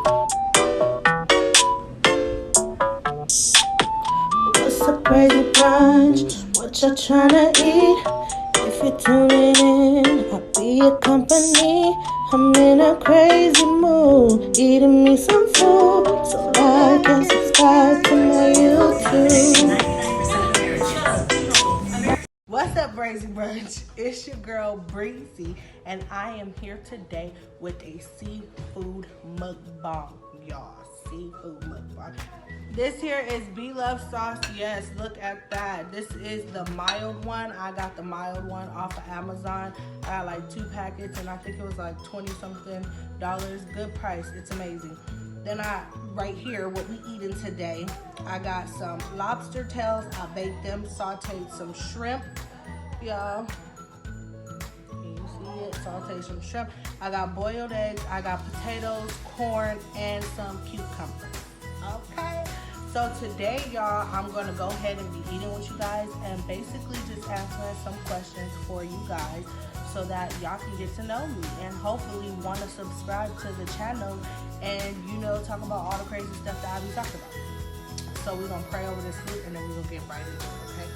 What's a crazy brunch? What you tryna eat? If you're tuning in, I'll be your company. I'm in a crazy mood, eating me some food. So like and subscribe to my YouTube. What's up, Breezy Brunch? It's your girl Breezy, and I am here today with a seafood mukbang, y'all. Seafood mukbang. This here is BlOVESAUCE. Yes, look at that. This is the mild one. I got the mild one off of Amazon. I got like 2 packets, and I think it was like 20 something dollars. Good price. It's amazing. Then right here, what we eating today, I got some lobster tails. I baked them, sauteed some shrimp, y'all. Can you see it? Sauteed some shrimp. I got boiled eggs. I got potatoes, corn, and some cucumbers. Okay. So today, y'all, I'm going to go ahead and be eating with you guys and basically just answering some questions for you guys so that y'all can get to know me and hopefully want to subscribe to the channel and, you know, talk about all the crazy stuff that I be talking about. So we're going to pray over this food and then we're going to get right into it, okay?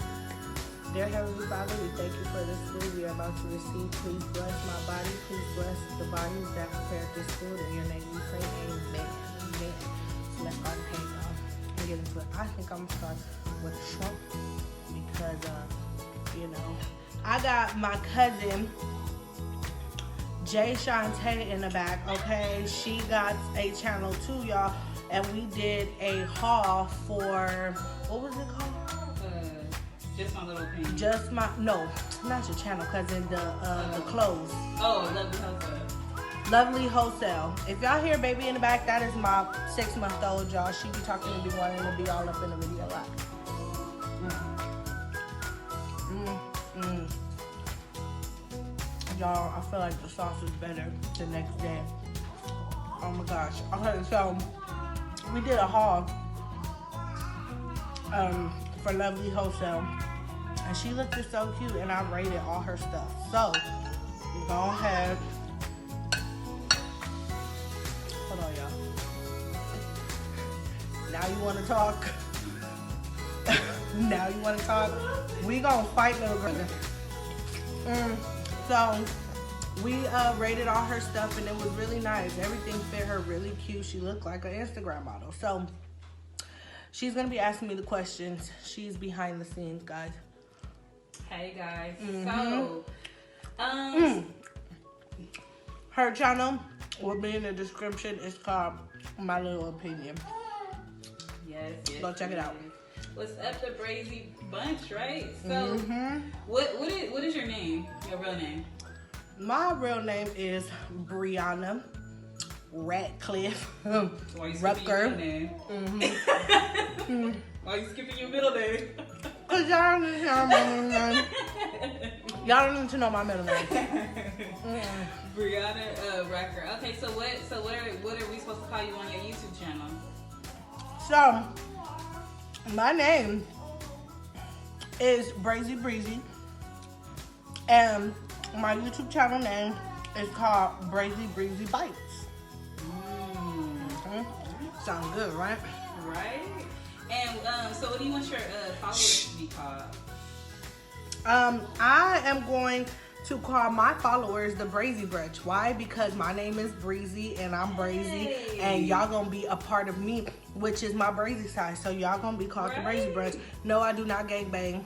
Dear Heavenly Father, we thank you for this food we are about to receive. Please bless my body. Please bless the bodies that prepared this food. In your name we pray, amen. Amen. So let's go ahead and get into it. I think I'm going to start with shrimp because, you know, I got my cousin Jay Shantae in the back, okay? She got a channel too, y'all, and we did a haul for, what was it called? Just my little opinion. Just my, no, not your channel, cousin, the clothes. Oh, Lovely Wholesale. Lovely Wholesale. If y'all hear baby in the back, that is my 6-month-old, y'all. She be talking to me wanting to be all up in the video a lot. Y'all, I feel like the sauce is better the next day. Oh my gosh. Okay, so we did a haul for Lovely Wholesale, and she looked just so cute, and I rated all her stuff. So go ahead. Hold on, y'all. Now you want to talk? Now you want to talk? We gonna fight, little girl. So we rated all her stuff, and it was really nice. Everything fit her really cute. She looked like an Instagram model. So she's gonna be asking me the questions. She's behind the scenes, guys. Hey guys. Her channel will be in the description. It's called My Little Opinion. Yes. Go check it out. What's up, the Breezy Bunch, right? So, what is your name? Your real name? My real name is Brianna Ratcliffe Why you skipping Rucker. your middle name? Why you skipping your middle name? Cause y'all don't need to know my middle name. Y'all don't need to know my middle name. Brianna Rucker. Okay, so what are we supposed to call you on your YouTube channel? So my name is Breezy, and my YouTube channel name is called Breezy Bites. Sound good, right? Right. And so what do you want your followers to be called? I am going to call my followers the Breezy Brunch. Why? Because my name is Breezy and I'm Breezy, and y'all gonna be a part of me, which is my Breezy side. So y'all gonna be called the Breezy Brunch. No, I do not gangbang.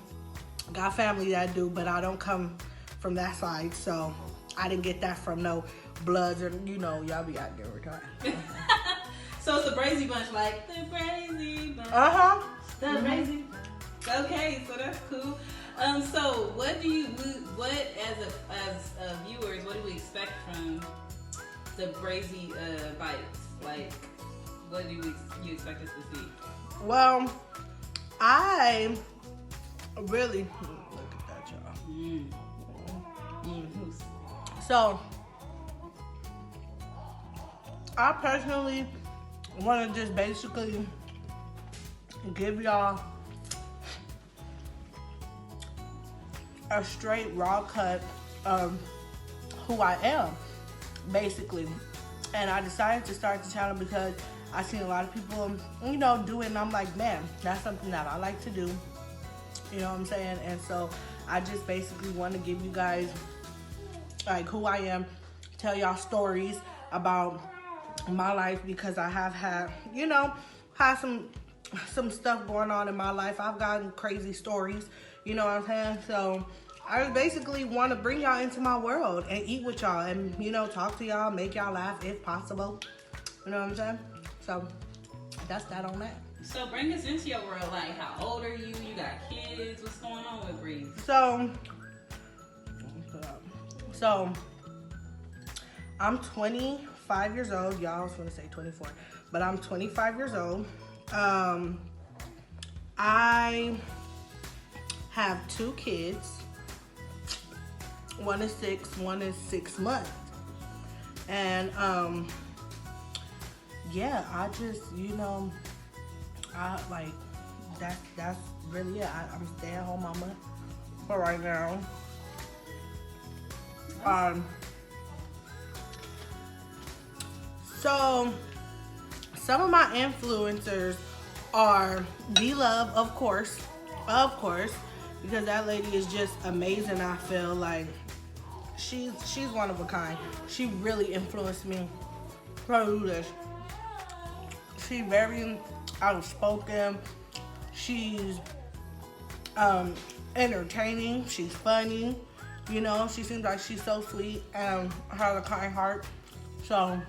Got family that do, but I don't come from that side, so I didn't get that from no Bloods, or you know, y'all be out there retarded. So it's the Breezy Bunch, like the Breezy Bunch. The Breezy. Okay, so that's cool. So what as viewers, what do we expect from the Breezy Bites? Like, what do you expect us to see? Well, I really look at that, y'all. So I personally want to just basically give y'all a straight raw cut of who I am, basically. And I decided to start the channel because I seen a lot of people, you know, do it, and I'm like, man, that's something that I like to do. You know what I'm saying? And so I just basically want to give you guys like who I am, tell y'all stories about my life, because I have had, you know, had some stuff going on in my life. I've gotten crazy stories, you know what I'm saying? So I basically want to bring y'all into my world and eat with y'all and, you know, talk to y'all, make y'all laugh if possible. You know what I'm saying? So that's that on that. So bring us into your world. Like, how old are you? You got kids? What's going on with Breezy? So I'm 25 years old. Y'all, I was gonna say 24, but I'm 25 years old. I have 2 kids. One is 6, one is 6 months. And yeah, I just, you know, I like that's really it. I'm staying home mama for right now. So some of my influencers are BlOVE, of course, because that lady is just amazing. I feel like she's one of a kind. She really influenced me to do this. She's very outspoken. She's entertaining. She's funny. You know, she seems like she's so sweet and has a kind heart. So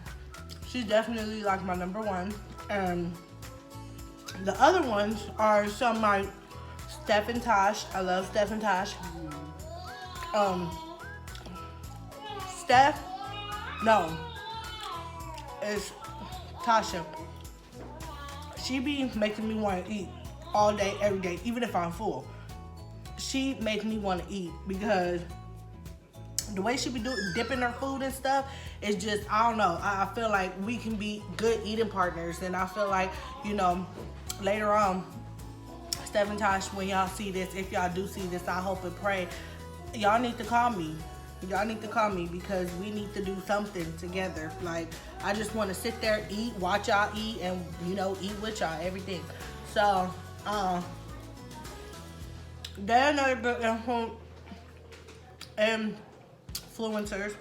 she's definitely like my number one. And the other ones are some like Steph and Tosh. I love Steph and Tosh. Steph, no, it's Tasha. She be making me want to eat all day, every day, even if I'm full. She makes me want to eat because the way she be dipping her food and stuff is just, I don't know. I feel like we can be good eating partners, and I feel like, you know, later on, Steph and Tosh, when y'all see this, if y'all do see this, I hope and pray, y'all need to call me. Y'all need to call me because we need to do something together. Like, I just want to sit there, eat, watch y'all eat, and, you know, eat with y'all, everything. So, they're another good influencers.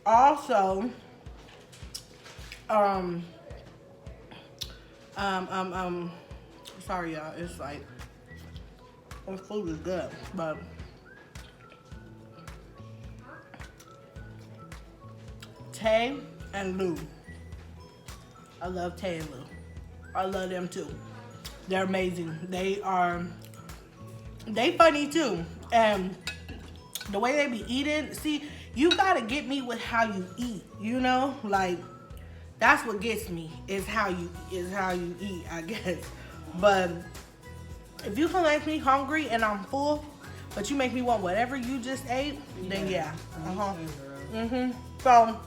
Also, sorry y'all, it's like, the food is good, but Tay and Lou. I love Tay and Lou. I love them too. They're amazing. They funny too. And the way they be eating, see, you gotta get me with how you eat, you know? Like, that's what gets me, is how you eat, I guess. But if you can make me hungry and I'm full, but you make me want whatever you just ate, then yeah. So,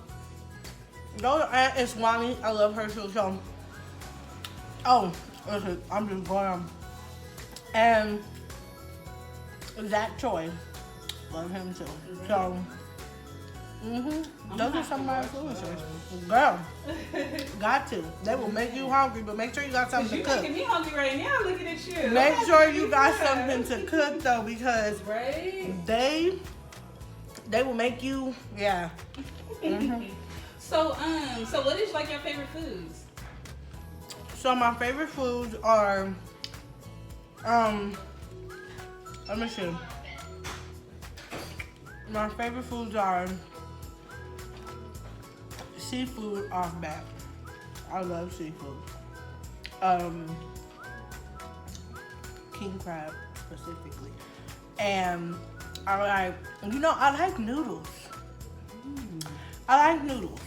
go to Aunt Iswani. I love her too. So, oh, listen, I'm just going on. And Zach Choi, love him too. So, those are some of my influencers. Girl, got to. They will make you hungry, but make sure you got something to cook. You're making me hungry right now looking at you. Make sure you got something to cook though, because they will make you, yeah. So what is like your favorite foods? So my favorite foods are, let me see. My favorite foods are seafood off bat. I love seafood. King crab specifically. And I like noodles. I like noodles.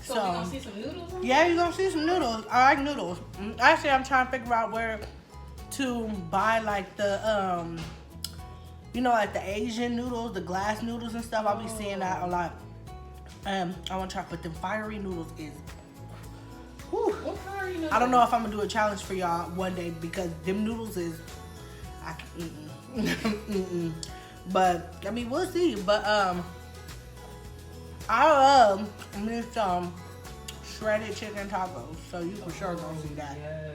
So we gonna see some noodles? Yeah, you're gonna see some noodles. I like noodles. Actually, I'm trying to figure out where to buy like the like the Asian noodles, the glass noodles and stuff. I'll be seeing that a lot. I want to try, but the fiery noodles is. Whew. What fiery noodles? I don't know if I'm gonna do a challenge for y'all one day because them noodles is. But I mean, we'll see. But I love this shredded chicken tacos. So you for sure gonna see that. Yes.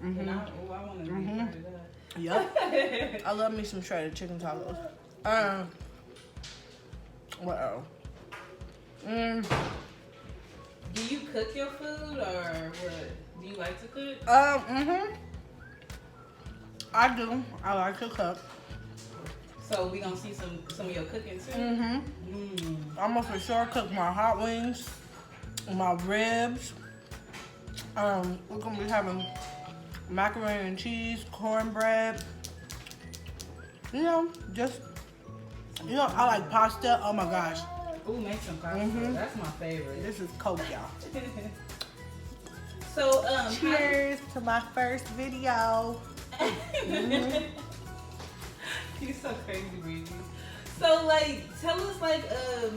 Mm-hmm. And I want to be part of that. Yep. I love me some shredded chicken tacos. What else? Do you cook your food or what? Do you like to cook? I do. I like to cook. So we gonna see some of your cooking too? I'm gonna for sure cook my hot wings, my ribs. We're gonna be having macaroni and cheese, cornbread. You know, I like pasta. Oh my gosh. Ooh, make some pasta. That's my favorite. This is Coke, y'all. So, cheers to my first video. You're so crazy, Breezy. So, like, tell us, like,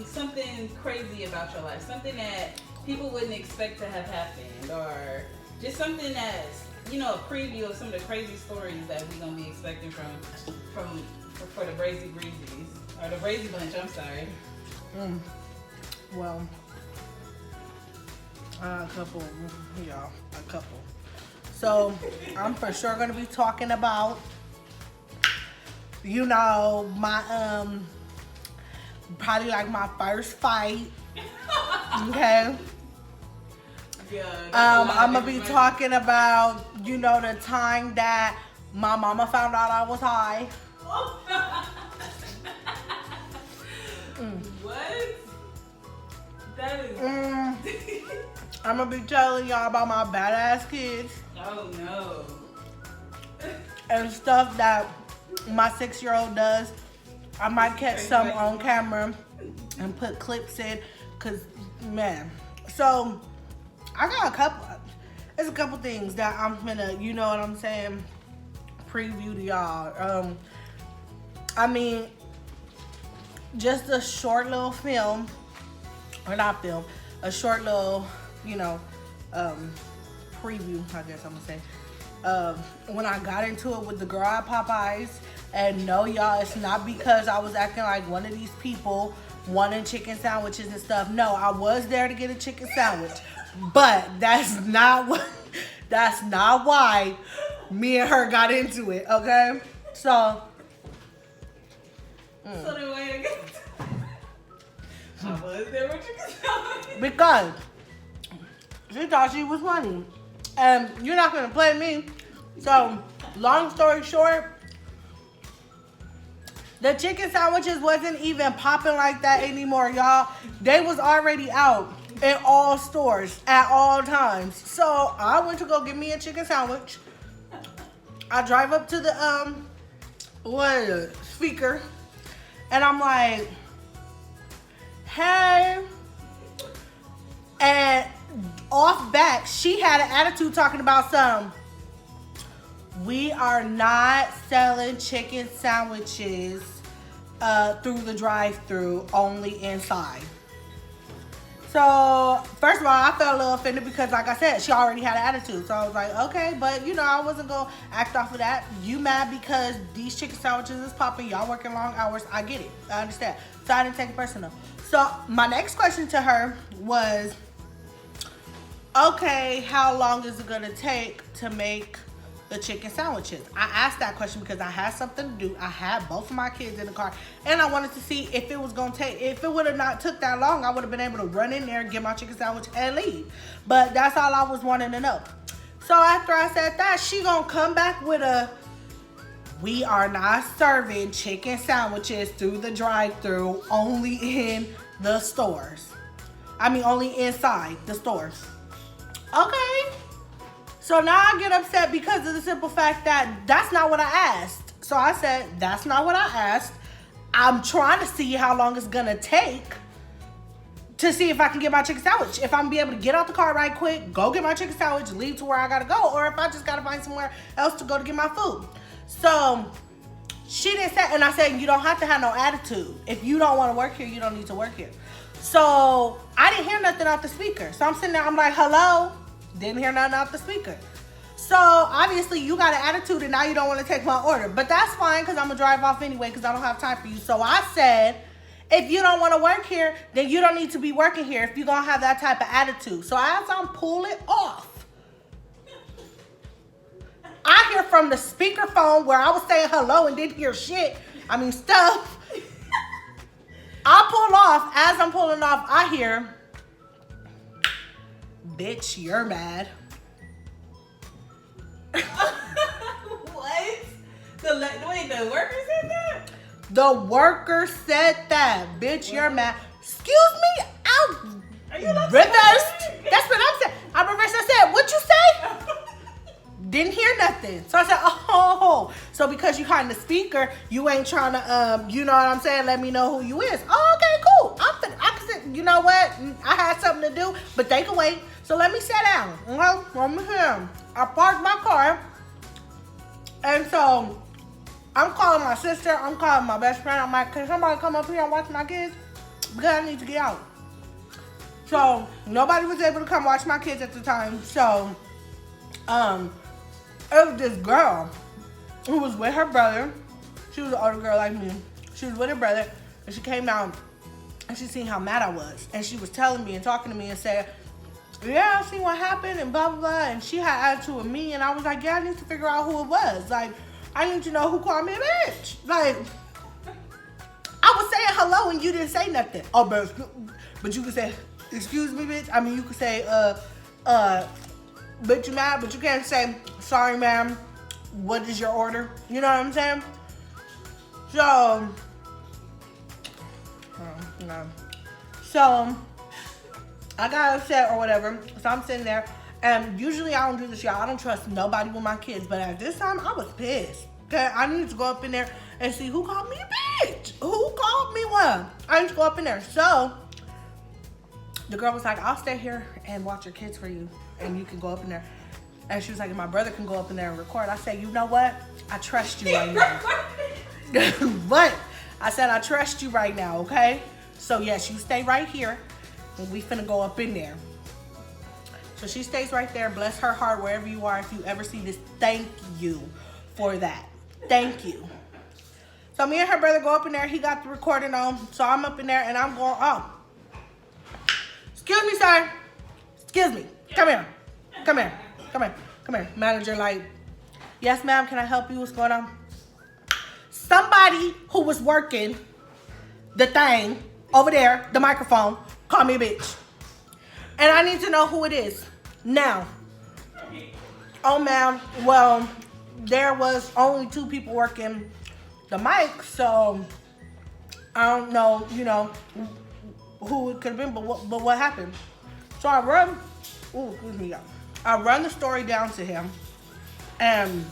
something crazy about your life. Something that people wouldn't expect to have happened. Or just something that's, you know, a preview of some of the crazy stories that we're going to be expecting for the Breezy Breezes. Or the Breezy Bunch, I'm sorry. Well, a couple. So, I'm for sure going to be talking about, you know, my, probably like my first fight. Okay. Yeah. I'm going to be talking about, you know, the time that my mama found out I was high. What? That is. I'm gonna be telling y'all about my badass kids. Oh no. And stuff that my 6-year-old does. I might catch some on camera and put clips in, cause man. So I got there's a couple things that I'm gonna, you know what I'm saying, preview to y'all. I mean, just a short little film, or not film, a short little, you know, preview, I guess I'm gonna say, when I got into it with the girl at Popeyes. And no, y'all, it's not because I was acting like one of these people wanting chicken sandwiches and stuff. No, I was there to get a chicken sandwich, but that's not why me and her got into it, okay? So then wait again. I was there with chicken sandwich. Because she thought she was funny. And you're not gonna play me. So, long story short, the chicken sandwiches wasn't even popping like that anymore, y'all. They was already out in all stores at all times. So, I went to go get me a chicken sandwich. I drive up to the speaker, and I'm like, hey. And off back, she had an attitude talking about we are not selling chicken sandwiches through the drive-thru, only inside. So, first of all, I felt a little offended because, like I said, she already had an attitude. So I was like, okay, but you know, I wasn't gonna act off of that. You mad because these chicken sandwiches is popping, y'all working long hours, I get it, I understand. So I didn't take it personal. So my next question to her was, okay, how long is it gonna take to make the chicken sandwiches? I asked that question because I had something to do. I had both of my kids in the car, and I wanted to see if it was gonna take. If it would have not took that long, I would have been able to run in there, get my chicken sandwich, and leave. But that's all I was wanting to know. So after I said that, she gonna come back with we are not serving chicken sandwiches through the drive-thru, only in the stores. I mean, only inside the stores. Okay. So now I get upset because of the simple fact that that's not what I asked. So I said, that's not what I asked. I'm trying to see how long it's gonna take to see if I can get my chicken sandwich. If I'm gonna be able to get out the car right quick, go get my chicken sandwich, leave to where I gotta go, or if I just gotta find somewhere else to go to get my food. So she didn't say, and I said, you don't have to have no attitude. If you don't wanna work here, you don't need to work here. So I didn't hear nothing off the speaker. So I'm sitting there, I'm like, hello? Didn't hear nothing off the speaker. So obviously you got an attitude and now you don't want to take my order. But that's fine because I'm going to drive off anyway because I don't have time for you. So I said, If you don't want to work here, then you don't need to be working here if you're going to have that type of attitude. So as I'm pulling off, I hear from the speakerphone where I was saying hello and didn't hear shit. I mean, stuff. I pull off. As I'm pulling off, I hear, bitch, you're mad. What? The worker said that? The worker said that. Bitch, you're mad. Excuse me? Are you not reversed. saying? That's what I'm saying. I reversed. I said, what you say? Didn't hear nothing. So I said, oh. So because you kind of speaker, you ain't trying to, you know what I'm saying? Let me know who you is. Oh, okay, cool. I can sit, you know what? I had something to do, but they can wait. So let me sit down. I'm here. I parked my car. And so I'm calling my sister. I'm calling my best friend. I'm like, can somebody come up here and watch my kids? Because I need to get out. So nobody was able to come watch my kids at the time. So it was this girl who was with her brother. She was an older girl like me. She was with her brother, and she came out and she seen how mad I was. And she was telling me and talking to me and said, yeah, I seen what happened and blah, blah, blah. And she had attitude with me. And I was like, yeah, I need to figure out who it was. Like, I need to know who called me a bitch. Like, I was saying hello and you didn't say nothing. Oh, but you could say, excuse me, bitch. I mean, you could say, bitch, you mad? But you can't say, sorry, ma'am. What is your order? You know what I'm saying? So, I got upset or whatever. So I'm sitting there. And usually I don't do this, y'all. I don't trust nobody with my kids. But at this time, I was pissed. Okay, I needed to go up in there and see who called me a bitch. Who called me one? I need to go up in there. So, the girl was like, I'll stay here and watch your kids for you. And you can go up in there. And she was like, my brother can go up in there and record. I said, you know what? I trust you right now. What? I said, I trust you right now, okay? So, yes, you stay right here. And we finna go up in there. So she stays right there. Bless her heart wherever you are. If you ever see this, thank you for that. Thank you. So me and her brother go up in there. He got the recording on. So I'm up in there and I'm going, oh. Excuse me, sir. Excuse me. Come here. Come here. Come here. Come here. Manager like, yes, ma'am. Can I help you? What's going on? Somebody who was working the thing over there, the microphone, called me a bitch. And I need to know who it is. Now. Oh, ma'am. Well, there was only 2 people working the mic, so I don't know, you know, who it could have been, but what happened? So I run, excuse me, y'all. I run the story down to him, and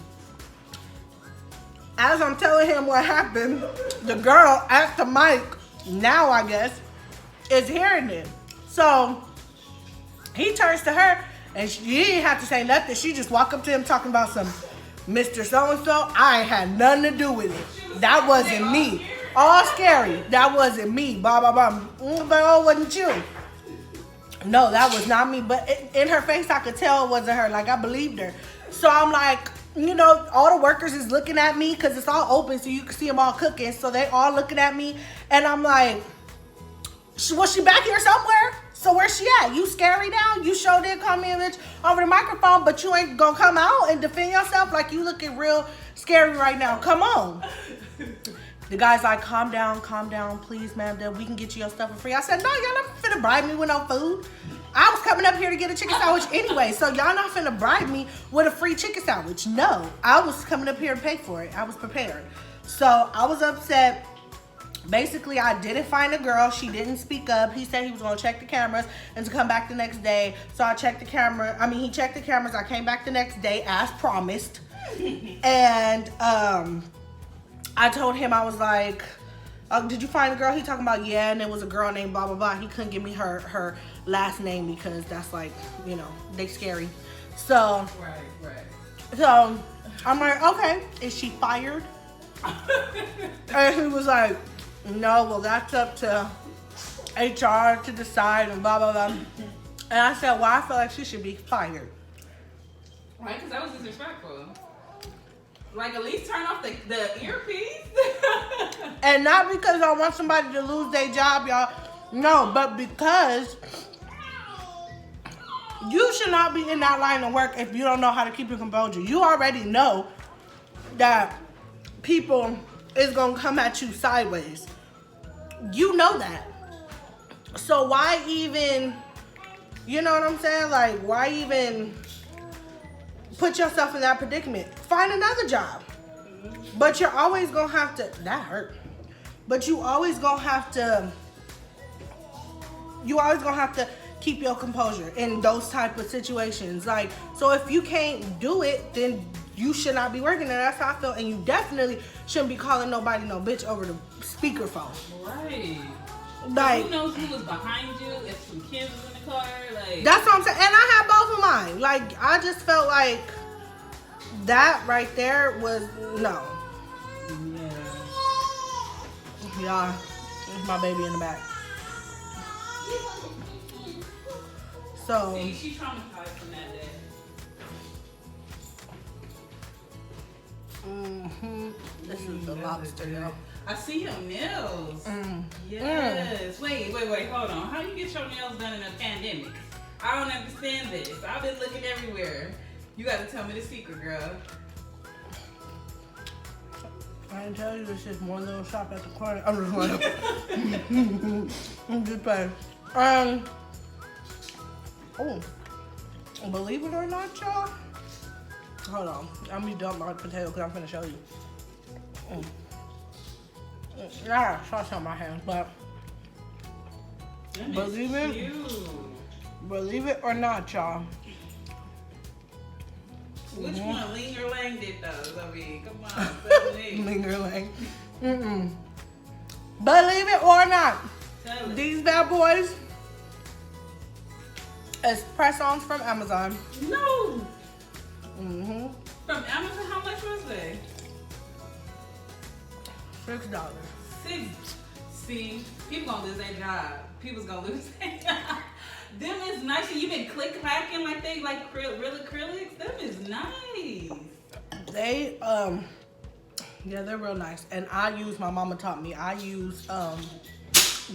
as I'm telling him what happened, the girl at the mic, now I guess, is hearing it. So he turns to her, and she didn't have to say nothing. She just walked up to him talking about some Mr. So-and-so. I ain't had nothing to do with it. That wasn't me. All scary. That wasn't me. Blah, blah, blah. But oh, wasn't you? No, that was not me. But in her face, I could tell it wasn't her. Like, I believed her. So I'm like, you know, all the workers is looking at me because it's all open so you can see them all cooking. So they all looking at me. And I'm like, was she back here somewhere? So where's she at? You scary now? You sure did call me a bitch over the microphone, but you ain't gonna come out and defend yourself like you looking real scary right now. Come on. The guy's like, calm down, please, ma'am. We can get you your stuff for free. I said, no, y'all not finna bribe me with no food. I was coming up here to get a chicken sandwich anyway, so y'all not finna bribe me with a free chicken sandwich. No, I was coming up here to pay for it. I was prepared. So I was upset. Basically, I didn't find a girl. She didn't speak up. He said he was going to check the cameras and to come back the next day. So I checked the camera. I mean, he checked the cameras. I came back the next day as promised. And I told him, I was like, did you find a girl? He talking about, yeah, and it was a girl named blah, blah, blah. He couldn't give me her last name because that's like, you know, they scary. So, right. So I'm like, okay, is she fired? And he was like, no, well, that's up to HR to decide and blah, blah, blah. And I said, well, I feel like she should be fired. Right, because that was disrespectful. Like, at least turn off the earpiece. And not because I want somebody to lose their job, y'all. No, but because you should not be in that line of work if you don't know how to keep your composure. You already know that people is going to come at you sideways. You know that. So why even, you know what I'm saying? Like, why even put yourself in that predicament? Find another job. But you're always going to have to, that hurt. But you always going to have to keep your composure in those type of situations. Like, so if you can't do it, then you should not be working there. That's how I feel. And you definitely shouldn't be calling nobody no bitch over the speakerphone. Right. Like, who knows who was behind you? If some kids was in the car, like. That's what I'm saying. And I had both of mine. Like, I just felt like that right there was no. Yeah, there's my baby in the back. So. See, she traumatized from that day. This is the lobster, y'all. I see your nails. Yes. Wait, hold on. How you get your nails done in a pandemic? I don't understand this. I've been looking everywhere. You got to tell me the secret, girl. I didn't tell you, it's just one little shop at the corner. I'm just playing. I'm just playing. Oh, believe it or not, y'all. Hold on. I'm gonna dump my potato because I'm finna show you. I got sauce on my hands, but believe it or not, y'all. Which one? Linger Lang did those. I mean, come on. Linger Lang. Believe it or not, these bad boys is press-ons from Amazon. No. From Amazon, how much was they? $6. See, people gonna lose their job. People's gonna lose their job. Them is nice. You been click-clacking like they like real acrylics. Them is nice. They yeah, they're real nice. And my mama taught me, I use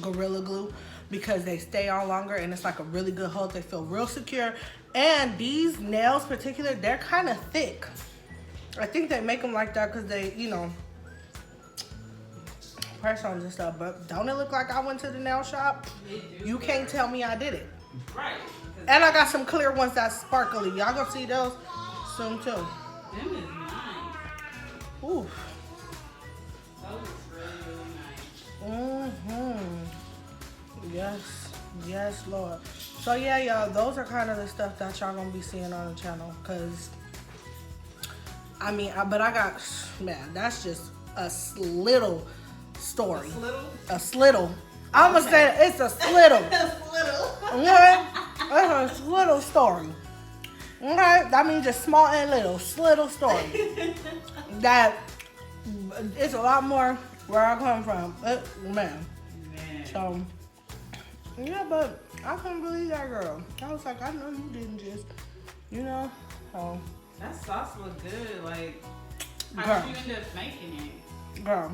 Gorilla Glue because they stay on longer and it's like a really good hold. They feel real secure. And these nails particular, they're kind of thick. I think they make them like that because they, you know, press-ons and stuff. But don't it look like I went to the nail shop? You can't tell me I did it. Right. And I got some clear ones that's sparkly. Y'all gonna see those soon too. Them is nice. Ooh. Those is really nice. Yes, Lord. So yeah, y'all, those are kind of the stuff that y'all gonna be seeing on the channel. Cause I mean, but I got, man, that's just a slittle story. A slittle. I'm gonna say it's a slittle. Okay? It's a slittle story. Okay? That means just small and little. Slittle story. That it's a lot more where I come from. Man. So, yeah, but I couldn't believe that girl. I was like, I know you didn't just, you know. So. That sauce look good. Like, how did you end up making it? Girl.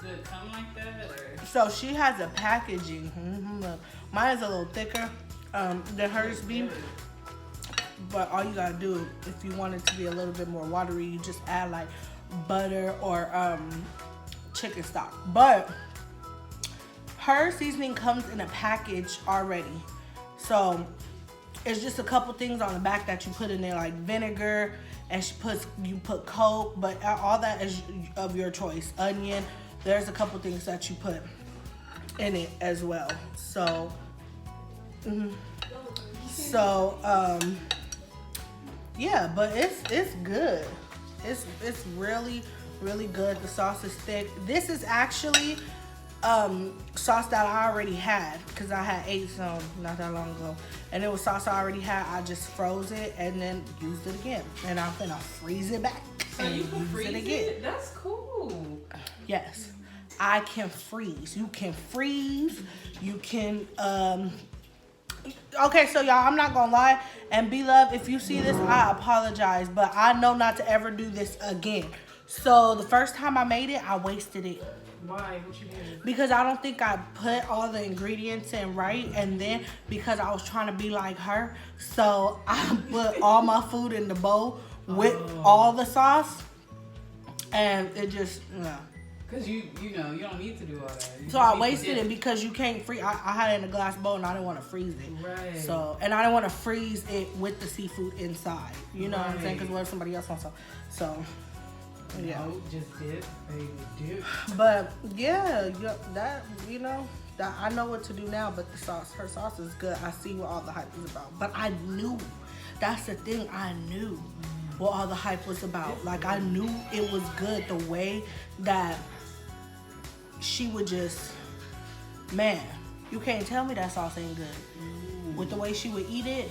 Did it come like that? Or? So she has a packaging. Mine is a little thicker than hers be. But all you gotta do, if you want it to be a little bit more watery, you just add like butter or chicken stock. But her seasoning comes in a package already. So it's just a couple things on the back that you put in there, like vinegar, and you put Coke, but all that is of your choice. Onion. There's a couple things that you put in it as well. So, yeah, but it's good. It's really, really good. The sauce is thick. This is actually sauce that I already had because I had ate some not that long ago, and it was sauce I already had. I just froze it and then used it again, and I'm gonna freeze it back and you can freeze it again. That's cool. Yes, I can freeze. You can freeze. You can Okay, so y'all, I'm not gonna lie. And BlOVE, if you see this, I apologize. But I know not to ever do this again. So the first time I made it, I wasted it. Why? What you mean? Because I don't think I put all the ingredients in right. And then because I was trying to be like her. So I put all my food in the bowl with all the sauce. And it just, no. Because you know, you don't need to do all that. So I wasted it because you can't freeze. I had it in a glass bowl and I didn't want to freeze it. Right. So, and I didn't want to freeze it with the seafood inside. You know what I'm saying? Because what if somebody else wants some? So, yeah. No, just dip, baby, dip. But yeah, that, you know, that I know what to do now. But the sauce, her sauce is good. I see what all the hype is about. But I knew. That's the thing. I knew what all the hype was about. Like, I knew it was good the way that she would just, man, you can't tell me that sauce ain't good. With the way she would eat it.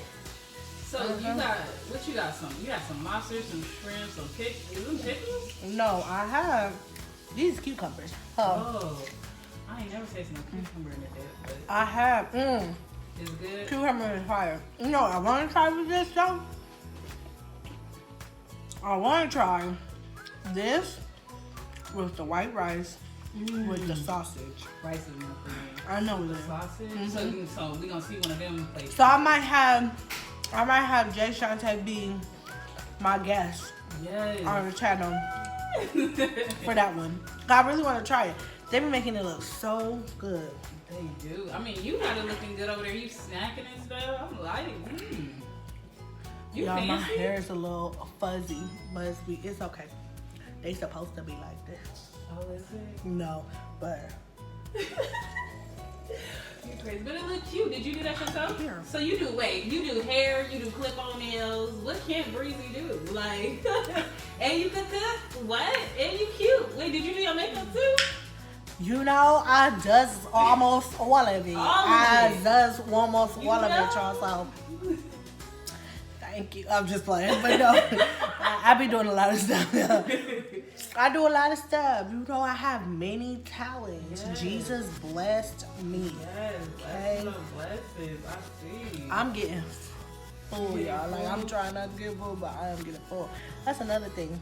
So you got, what you got? You got some lobster, some shrimp, some pickles? No, I have these cucumbers. Oh, I ain't never tasted no cucumber in it, but I have, it's good. cucumber is fire. You know what I want to try with this though? I want to try this with the white rice. With the sausage. Rice is more for me. I know The it. sausage? So we gonna see one of them places. So I might have Jay Shantae be my guest on the channel for that one. I really want to try it. They be making it look so good. They do. I mean, you got it looking good over there. You snacking and stuff. I'm like, You Y'all, fancy? my hair is a little fuzzy, but it's okay. They supposed to be like this. Oh, is it? No, but You're crazy. But it look cute. Did you do that yourself? Yeah. So you do hair, you do clip-on nails. What can't Breezy do? Like, and you could cook? What? And you cute. Wait, did you do your makeup too? you know, I does almost all of it. I does almost all of it, y'all. So thank you. I'm just playing, but no, I be doing a lot of stuff. I do a lot of stuff. You know, I have many talents. Yes. Jesus blessed me. Yes, Okay. that's blessings. I see. I'm getting full, y'all. Like, I'm trying not to get full, but I am getting full. That's another thing.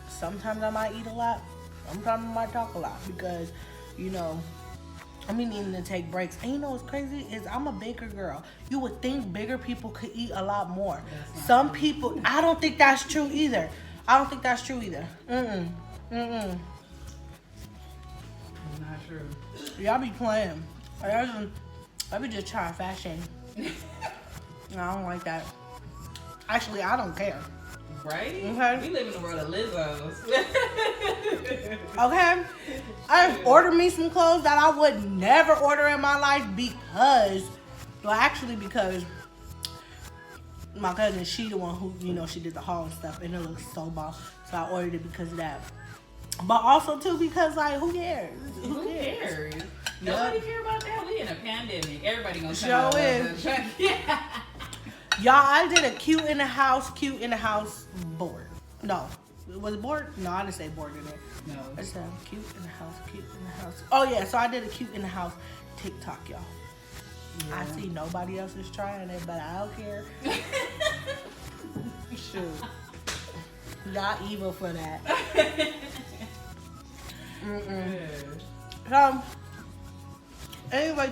Sometimes I might eat a lot. Sometimes I might talk a lot because, you know, I be needing to take breaks. And you know what's crazy is I'm a bigger girl. You would think bigger people could eat a lot more. Some people, I don't think that's true either. Not true. Y'all be playing. I be just trying fashion. I don't like that. Actually, I don't care. Right? Okay. We live in the world of Lizzos. Okay? I ordered me some clothes that I would never order in my life because my cousin, she the one who, you know, she did the haul and stuff, and it looks so bomb. So I ordered it because of that. But also, too, because, like, who cares? Who cares? Yep. Nobody care about that. We in a pandemic. Everybody gonna come Sure out is. Yeah. Y'all, I did a cute in the house board. No. Was it board? No, I didn't say board in it. No. I said cute in the house. Oh, yeah, so I did a cute in the house TikTok, y'all. Yeah. I see nobody else is trying it, but I don't care. Shoot. Not evil for that. So, anyway,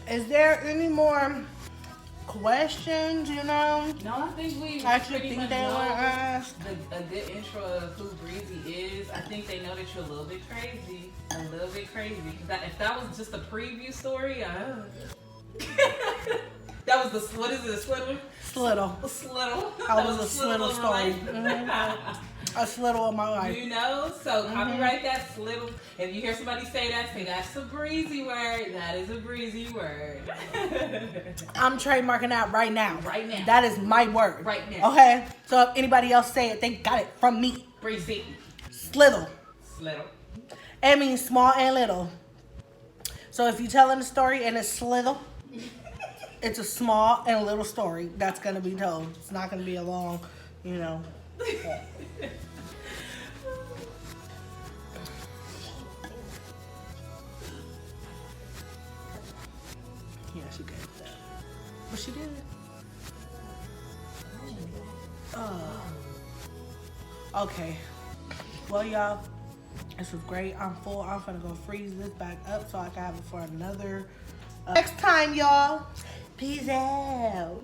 is there any more questions, you know? No, I think we Actually pretty think much they know want to ask. a good intro of who Breezy is. I think they know that you're a little bit crazy. A little bit crazy. If that was just a preview story, that was the, what is it, a slittle? Slittle. A slittle. That was a slittle story. A slittle of my life. You know? So copyright that slittle. If you hear somebody say that's a Breezy word. That is a Breezy word. I'm trademarking that right now. Right now. That is my word. Right now. Okay? So if anybody else say it, they got it from me. Breezy. Slittle. Slittle. It means small and little. So if you're telling a story and it's slittle, it's a small and little story that's going to be told. It's not going to be a long, you know. Yeah, she gave that. you did? Okay. Well, y'all, this was great. I'm full. I'm gonna go freeze this back up so I can have it for another next time, y'all. Peace out.